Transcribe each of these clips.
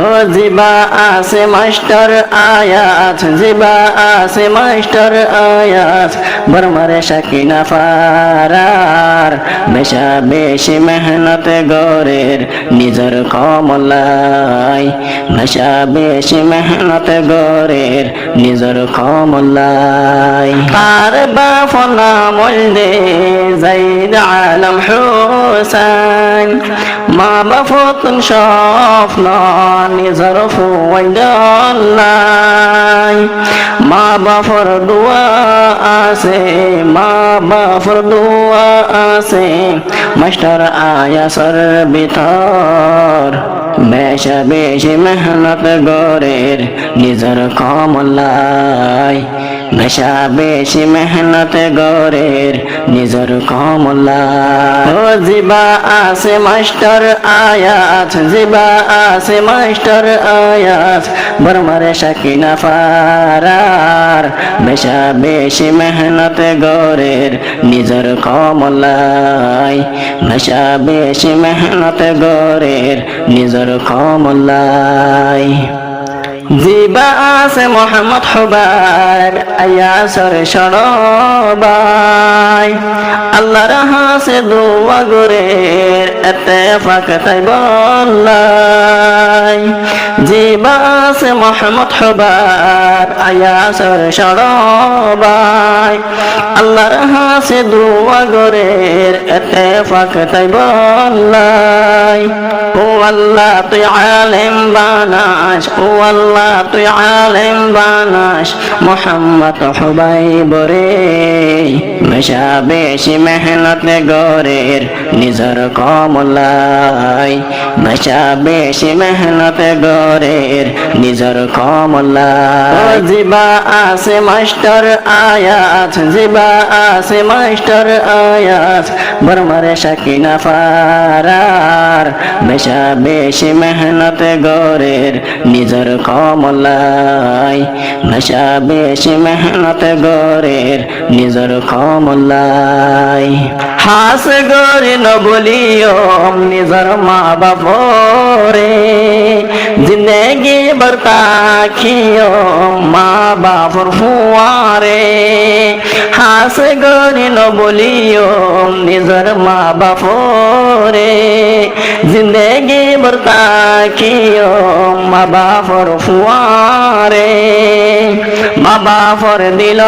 ও জিবা আছে মাস্টার আয়াত, জিবা আছে মাস্টার আয়াত, বর্মারে সাকিনা ফারার, বেশা বেশি মেহনত গরের নিজের কমলাই, বেশা বেশি মেহনত গরের নিজের কমলাই। তার বাপ নাম জাইদ আলম হোসেন, মা বাপ স্বপ্ন নিজের ফুয়াই, মা বাপর দোয়া আছে, মা বাপর দোয়া আছে মাস্টার আয়াসর ভিতর, বেশা বেশি মেহনত গরের নিজের কমলাই, বেশা বেশি মেহনত গরের নিজের কমলাই। ও জিবা আছে মাস্টার আয়াত, জিবা আছে মাস্টার আয়াত, বর্মারে সাকিনা ফারার, বেশা বেশি মেহনত গরের নিজের কমলাই, বেশা বেশি মেহনত গরের নিজের কমলাই। জিবা আছে মোহাম্মদ হুবাই, আয়াসর সরবাই, আল্লাহর হাসে দোয়া গরের ইত্তেফাক তাই বললাই। জিবা আছে মোহাম্মদ হুবাই, আয়াসর সরবাই, আল্লাহর হাসে দোয়া গরের ইত্তেফাক তাই বললাই। ও আল্লাহ তুই আলেম বানাস, ও আল্লাহ তুই আলেম বানাস মোহাম্মদ হুবাই বরে, বেশা বেশি মেহনত গরের নিজের কমলাই, বেশা বেশি মেহনত গরের নিজের কমলাই। জিবা আছে মাস্টার আয়াত, জিবা আছে মাস্টার আয়াত, বর্মারে সাকিনা ফারার, বেশা বেশি মেহনত গরের নিজের কমলাই, বেশা বেশি মেহনত গরের নিজের কমলাই। হাস গরে ন বলিও নিজের মা বাপরে, জিন্দগি বরতা খিও মা বাপর ফুয়ারে, হাস গরে ন বলিও নিজের মা বাপরে, জিন্দগি বরতা খিও মা বাপর ফুয়ারে, মা বাপর দিল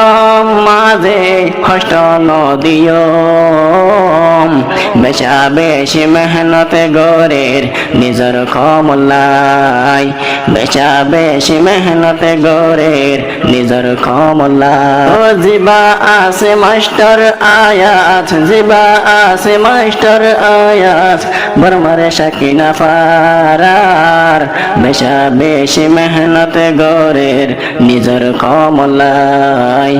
মাঝে কষ্ট নদিও, বেশা বেশি মেহনত গরের নিজের কমলাই, বেশা বেশি মেহনত গরের নিজের কমলাই। ও জিবা আছে মাস্টার আয়াত, জিবা আছে মাস্টার আয়াত, বর্মারে সাকিনা ফারার, বেশা বেশি মেহনত গরের নিজের কমলাই,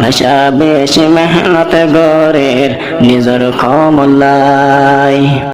বেশা বেশি মেহনত গরের নিজের কমলাই।